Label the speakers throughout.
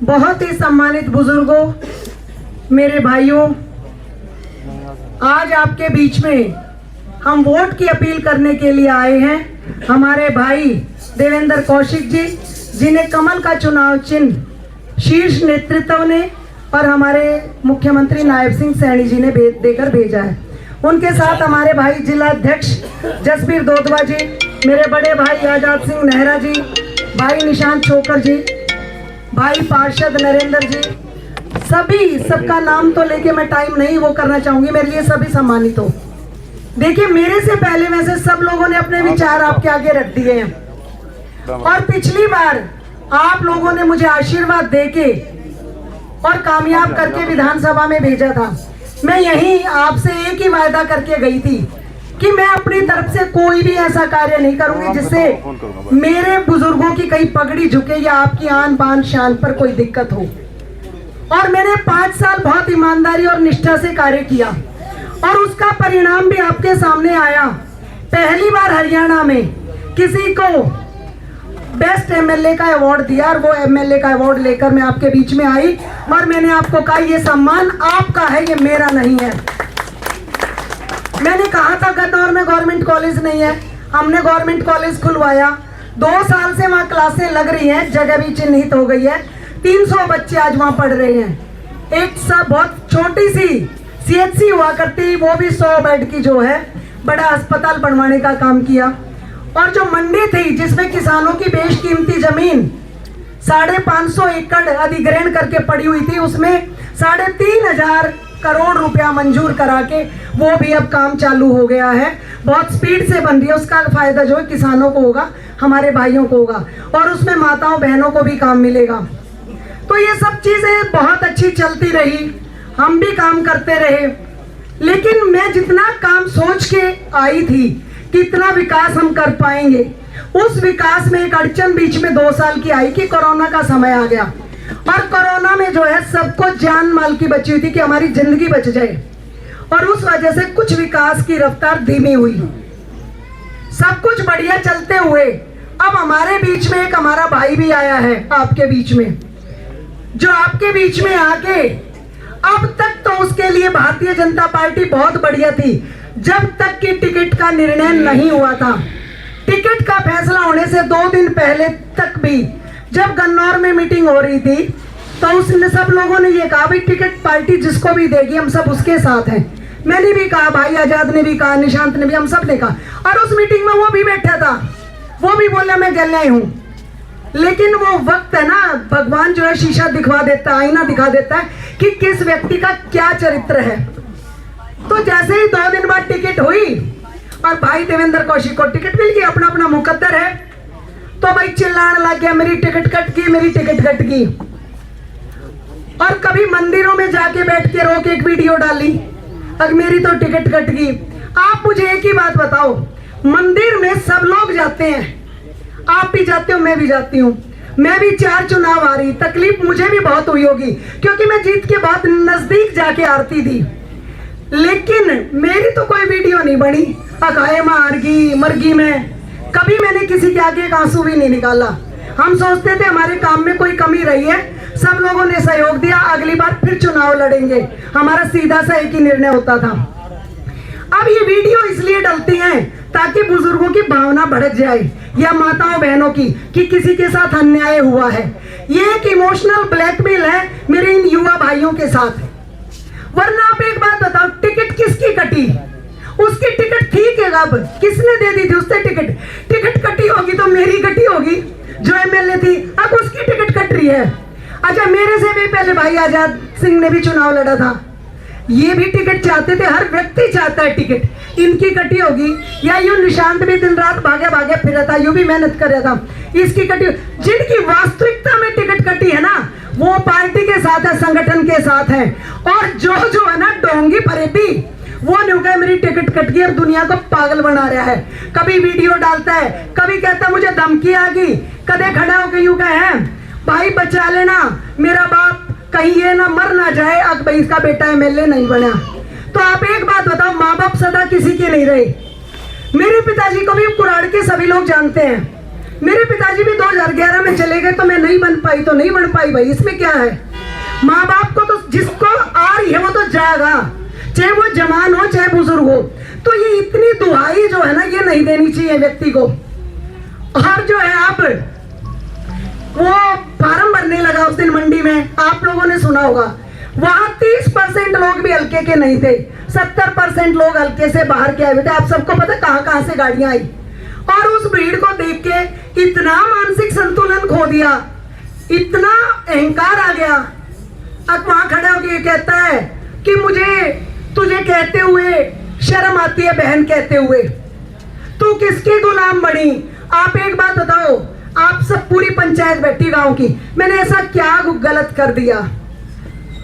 Speaker 1: बहुत ही सम्मानित बुजुर्गों, मेरे भाइयों, आज आपके बीच में हम वोट की अपील करने के लिए आए हैं। हमारे भाई देवेंद्र कौशिक जी, जिन्हें कमल का चुनाव चिन्ह शीर्ष नेतृत्व ने और हमारे मुख्यमंत्री नायब सिंह सैनी जी ने देकर भेजा है। उनके साथ हमारे भाई जिला अध्यक्ष जसबीर दोदवा जी, मेरे बड़े भाई आजाद सिंह नेहरा जी, भाई निशांत छोकर जी, भाई पार्षद नरेंद्र जी, सभी सबका नाम तो लेके मैं टाइम नहीं वो करना चाहूंगी, मेरे लिए सभी सम्मानित हो। देखिए, मेरे से पहले में से सब लोगों ने अपने विचार आपके आगे रख दिए हैं और पिछली बार आप लोगों ने मुझे आशीर्वाद देके और कामयाब करके विधानसभा में भेजा था। मैं यही आपसे एक ही वायदा करके गई थी कि मैं अपनी तरफ से कोई भी ऐसा कार्य नहीं करूंगी जिससे मेरे बुजुर्गों की कहीं पगड़ी झुके या आपकी आन बान शान पर कोई दिक्कत हो। और मैंने 5 साल बहुत ईमानदारी और निष्ठा से कार्य किया और उसका परिणाम भी आपके सामने आया। पहली बार हरियाणा में किसी को बेस्ट एमएलए का अवार्ड दिया और वो एमएलए का अवार्ड लेकर मैं आपके बीच में आई और मैंने आपको कहा ये सम्मान आपका है, ये मेरा नहीं है। मैंने कहा था गन्नौर में गवर्नमेंट कॉलेज नहीं है, हमने गवर्नमेंट कॉलेज खुलवाया। 2 साल से वहाँ क्लासें लग रही हैं, जगह भी चिन्हित हो गई है। 300 बच्चे आज वहाँ पढ़ रहे हैं। एक सा बहुत छोटी सी सीएचसी हुआ करती, वो भी 100 बेड की जो है, बड़ा अस्पताल बनवाने का काम किया। और जो मंडी थी जिसमें किसानों की बेशकीमती जमीन 550 एकड़ अधिग्रहण करके पड़ी हुई थी, उसमें 3,500 करोड़ रुपया मंजूर करा के वो भी अब काम चालू हो गया है। बहुत स्पीड से बन रही है। उसका फायदा जो है किसानों को होगा, हमारे भाइयों को होगा और उसमें माताओं बहनों को भी काम मिलेगा। तो ये सब चीजें बहुत अच्छी चलती रही, हम भी काम करते रहे। लेकिन मैं जितना काम सोच के आई थी कितना विकास हम कर पाएंगे, उस विकास में एक अड़चन बीच में 2 साल की आई कि कोरोना का समय आ गया। और कोरोना में जो है सबको जान माल की बची हुई थी कि हमारी जिंदगी बच जाए और उस वजह से कुछ विकास की रफ्तार धीमी हुई। सब कुछ बढ़िया चलते हुए अब हमारे बीच में एक हमारा भाई भी आया है आपके बीच में, जो आपके बीच में आके अब तक तो उसके लिए भारतीय जनता पार्टी बहुत बढ़िया थी जब तक कि टिकट का निर्णय नहीं हुआ था। टिकट का फैसला होने से 2 दिन पहले तक भी जब गन्नौर में मीटिंग हो रही थी तो उसने सब लोगों ने ये कहा भाई टिकट पार्टी जिसको भी देगी हम सब उसके साथ हैं। मैंने भी कहा, भाई आजाद ने भी कहा, निशांत ने भी, हम सब ने कहा। और उस मीटिंग में वो भी बैठा था, वो भी बोला मैं गले हूँ। लेकिन वो वक्त है ना, भगवान जो है शीशा दिखवा देता है, आईना दिखा देता है कि किस व्यक्ति का क्या चरित्र है। तो जैसे ही 2 दिन बाद टिकट हुई और भाई देवेंद्र कौशिक को टिकट मिल गई, अपना अपना मुकद्दर है, तो भाई चिल्लाने लग गया मेरी टिकट कट गई, मेरी टिकट कट गई। और कभी मंदिरों में जाके बैठ के रो के एक वीडियो डाली, अब मेरी तो टिकट कट गई। आप मुझे एक ही बात बताओ, मंदिर में सब लोग जाते हैं, आप भी जाते हो, मैं भी जाती हूँ, मैं भी 4 चुनाव आ रही, तकलीफ मुझे भी बहुत हुई होगी क्योंकि मैं जीत के बहुत नजदीक जाके आरती थी। लेकिन मेरी तो कोई वीडियो नहीं बनी, अकाए मार गई मरगी में, कभी मैंने किसी के आगे एक आंसू भी नहीं निकाला। हम सोचते थे हमारे काम में कोई कमी रही है, सब लोगों ने सहयोग दिया, अगली बार फिर चुनाव लड़ेंगे, हमारा सीधा सा एक ही निर्णय होता था। अब ये वीडियो इसलिए डलती हैं ताकि बुजुर्गों की भावना भड़क जाए या माताओं बहनों की कि किसी के साथ अन्याय हुआ है। ये एक इमोशनल ब्लैकमेल है मेरे इन युवा भाइयों के साथ। वरना आप एक बात बताओ, टिकट किसकी कटी? उसकी टिकट थी कि अब किसने दे दी थी उससे टिकट कटी होगी तो मेरी कटी होगी जो एमएलए थी, अब उसकी टिकट कट रही है। अच्छा, मेरे से भी पहले भाई आजाद सिंह ने भी चुनाव लड़ा था, ये भी टिकट चाहते थे, हर व्यक्ति चाहता है टिकट, इनकी कटी होगी। या यूं निशांत भी दिन रात भागे भागे फिर रहा था, यूं भी मेहनत कर रहा था, इसकी कटी। जिनकी वास्तविकता में टिकट कटी है ना, वो पार्टी के साथ है, संगठन के साथ है। और जो है ना डोंगी फरेबी, वो नहीं होगा मेरी टिकट कट गई और दुनिया को पागल बना रहा है। कभी वीडियो डालता है, कभी कहता मुझे धमकी आ गई, कदे खड़ा होकर यूं कहे भाई बचा लेना मेरा बाप, कहीं ये ना मर ना जाए, अब भाई इसका बेटा एमएलए नहीं बना। तो आप एक बात बताओ, माँ बाप सदा किसी के नहीं रहे। मेरे पिताजी को भी कुराड़ के सभी लोग जानते हैं, मेरे पिताजी भी 2011 में चले गए, तो मैं नहीं बन पाई तो नहीं बन पाई भाई, इसमें क्या है। माँ बाप को तो जिसको आ रही है वो तो जाएगा, चाहे वो जवान हो चाहे बुजुर्ग हो। तो ये इतनी दुहाई जो है ना, ये नहीं देनी चाहिए व्यक्ति को। और जो है आप वो फार्म भरने लगा उस दिन मंडी में, आप लोगों ने सुना होगा, वहां 30% लोग भी हल्के के नहीं थे, 70% लोग हल्के से बाहर के आए हुए थे। आप सबको पता कहां कहां से गाड़ियां आई। और उस भीड़ को देख के इतना मानसिक संतुलन खो दिया, इतना अहंकार आ गया। अब वहां खड़े होके कहता है कि मुझे तुझे कहते हुए शर्म आती है, बहन कहते हुए, तू किसकी गुलाम बनी। आप एक बात बताओ, आप सब पूरी पंचायत बैठी गांव की, मैंने ऐसा क्या गलत कर दिया,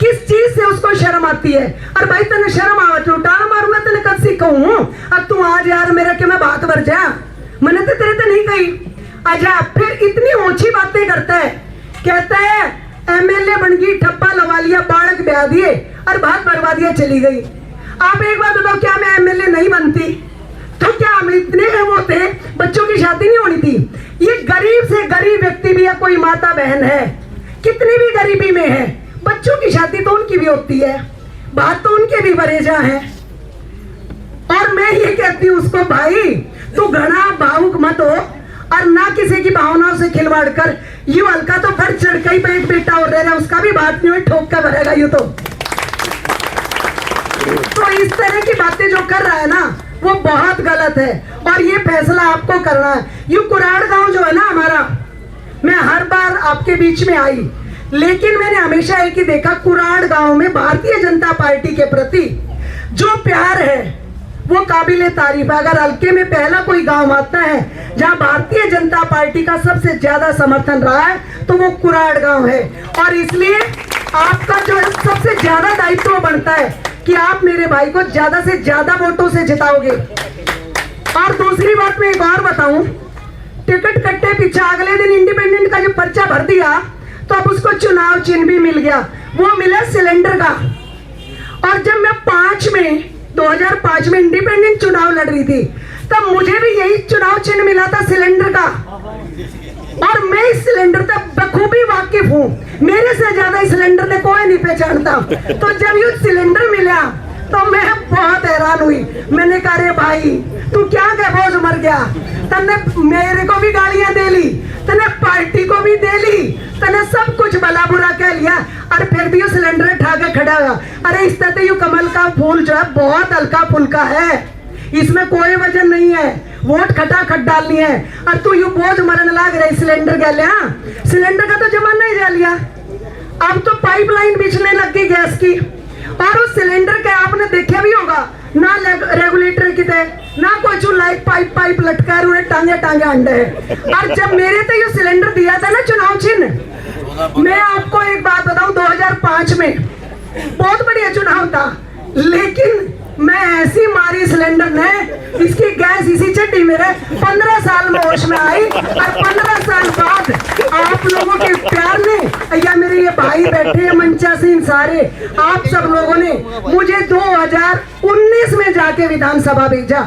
Speaker 1: किस चीज से उसको शर्म आती है। और भाई तने शर्म आवत उठाना मारूंगा, तेने कब सीखूं। अब तू आज यार मेरा के मैं बात भर जा, मैंने तो तेरे तो नहीं कही। अच्छा, फिर इतनी ऊंची बातें करता है, कहता है एमएलए बन गई, ठप्पा लगा लिया, बाढ़ ब्याह दिए और बात बर्बादियां चली गई। आप एक बात बताओ, क्या मैं एमएलए नहीं बनती? तो क्या हम इतने वो थे, बच्चों की शादी नहीं होनी थी। ये गरीब से गरीब व्यक्ति भी है, कोई माता बहन है, कितनी भी गरीबी में है, बच्चों की शादी तो उनकी भी होती है, बात तो उनके भी बरेजा है। और मैं ये कहती हूँ उसको, भाई तू घना भावुक मत हो और ना किसी की भावनाओं से खिलवाड़ कर। यू हल्का तो बढ़ चढ़ के ही एक बेटा और रह रहा, उसका भी बात नहीं हुई, ठोक कर भरेगा यू तो इस तरह की बातें जो कर रहा है ना, वो बहुत गलत है। और ये फैसला आपको करना है। यू कुराड़ गांव जो है ना हमारा, मैं हर बार आपके बीच में आई, लेकिन मैंने हमेशा एक ही देखा, कुराड़ गांव में भारतीय जनता पार्टी के प्रति जो प्यार है वो काबिले तारीफ है। अगर हल्के में पहला कोई गांव आता है जहां भारतीय जनता पार्टी का सबसे ज्यादा समर्थन रहा है, तो वो कुराड़ गांव है। और इसलिए आपका जो है सबसे ज्यादा दायित्व बनता है कि आप मेरे भाई को ज्यादा से ज्यादा वोटों से जिताओगे। और दूसरी बात मैं एक और बताऊं, टिकट कट्टे पीछे अगले दिन इंडिपेंडेंट का जो पर्चा भर दिया, तो अब उसको चुनाव चिन्ह भी मिल गया, वो मिला सिलेंडर का। और जब मैं 2005 में इंडिपेंडेंट चुनाव लड़ रही थी, तब मुझे भी यही चुनाव चिन्ह मिला था, सिलेंडर का। और मैं इस सिलेंडर तक बखूबी वाकिफ हूँ, मेरे से ज्यादा इस सिलेंडर ने कोई नहीं पहचानता। तो जब ये सिलेंडर मिला तो मैं बहुत हैरान हुई। मैंने कहा रे भाई तू क्या बोझ मर गया, तने मेरे को भी गालियां दे ली, तने पार्टी को भी दे ली, तने सब कुछ भला बुरा कह लिया, और फिर भी वो सिलेंडर उठा के खड़ा हुआ। अरे इस तरह यू कमल का फूल जो है बहुत हल्का फुल्का है, इसमें कोई वजन नहीं है, वोट खटाखट डालनी है। और तू यू बोझ मरने लग रही सिलेंडर के लिए। सिलेंडर का तो जमाना ही जा लिया, अब तो पाइपलाइन बिछने लग गई गैस की। और उस सिलेंडर के आपने देखा भी होगा ना, रेगुलेटर कितने ना कोई चूल्हा, पाइप लटका है, उन्हें टांगे अंडे है। और जब मेरे तो ये सिलेंडर दिया था ना चुनाव चिन्ह, मैं आपको एक बात बताऊं, 2005 में बहुत बढ़िया चुनाव था, लेकिन मैं ऐसी मारी सिलेंडर ने, इसकी गैस इसी चड्डी मेरे 15 साल में होश में आई। और 15 साल बाद आप लोगों के प्यार ने, या मेरे ये भाई बैठे हैं मंचा सिंह सारे, आप सब लोगों ने मुझे 2019 में जाके विधानसभा भेजा।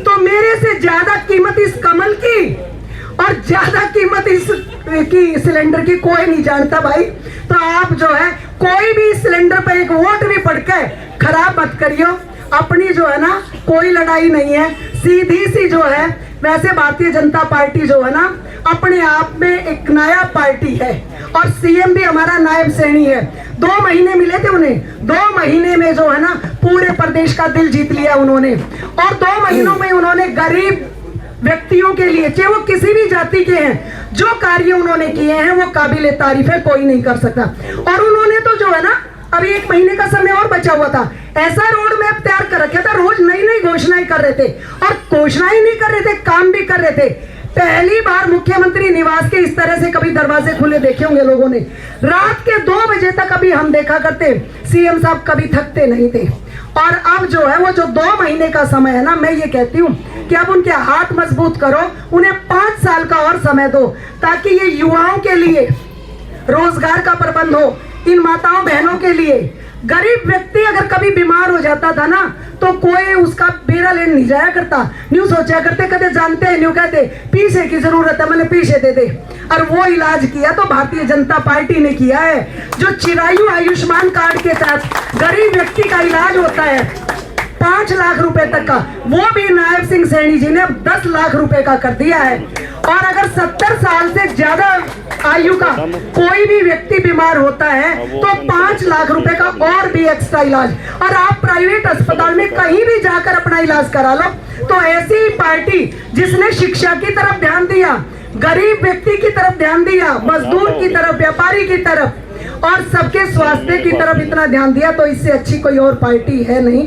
Speaker 1: तो मेरे से ज्यादा कीमत इस कमल की और ज्यादा कीमत इस की सिलेंडर की कोई नहीं जानता भाई। तो आप जो है कोई भी सिलेंडर पे एक वोट भी पड़ के खराब मत करियो। अपनी जो है ना कोई लड़ाई नहीं है, सीधी सी जो है। वैसे भारतीय जनता पार्टी जो है ना अपने आप में एक नायाब पार्टी है, और सीएम भी हमारा नायब सैनी है। 2 महीने मिले थे उन्हें, 2 महीने में जो है ना पूरे प्रदेश का दिल जीत लिया उन्होंने। और 2 महीनों में उन्होंने गरीब व्यक्तियों के लिए, चाहे वो किसी भी जाति के हैं, जो कार्य उन्होंने किए हैं वो काबिले तारीफ है, कोई नहीं कर सकता। और उन्होंने तो जो है ना अभी 1 महीने का समय और बचा हुआ था, ऐसा रोड मैप तैयार कर रखा था, रोज नई नई घोषणाएं कर रहे थे। और घोषणाएं नहीं कर रहे थे, काम भी कर रहे थे। पहली बार मुख्यमंत्री निवास के इस तरह से कभी दरवाजे खुले देखे होंगे लोगों ने। रात के 2 बजे तक अभी हम देखा करते, सीएम साहब कभी थकते नहीं थे। और अब जो है वो जो 2 महीने का समय है ना, मैं ये कहती हूँ कि अब उनके हाथ मजबूत करो, उन्हें 5 साल का और समय दो, ताकि ये युवाओं के लिए रोजगार का प्रबंध हो, इन माताओं बहनों के लिए गरीब व्यक्ति अगर कभी बीमार हो जाता था ना तो कोई उसका बेरा लेने नहीं जाया करता, न्यू सोचा करते, कदे जानते हैं न्यू कहते पीछे की जरूरत है, मैंने पीछे दे दे। और वो इलाज किया तो भारतीय जनता पार्टी ने किया है। जो चिरायु आयुष्मान कार्ड के तहत गरीब व्यक्ति का इलाज होता है 5 लाख रुपए तक का, वो भी नायब सिंह सैनी जी ने अब 10 लाख रुपए का कर दिया है। और अगर 70 साल से ज्यादा आयु का कोई भी व्यक्ति बीमार होता है तो 5 लाख रुपए का और भी एक्स्ट्रा इलाज। और आप प्राइवेट अस्पताल में कहीं भी जाकर अपना इलाज करा लो। तो ऐसी ही पार्टी जिसने शिक्षा की तरफ ध्यान दिया, गरीब व्यक्ति की तरफ ध्यान दिया, मजदूर की तरफ, व्यापारी की तरफ और सबके स्वास्थ्य की तरफ इतना ध्यान दिया, तो इससे अच्छी कोई और पार्टी है नहीं।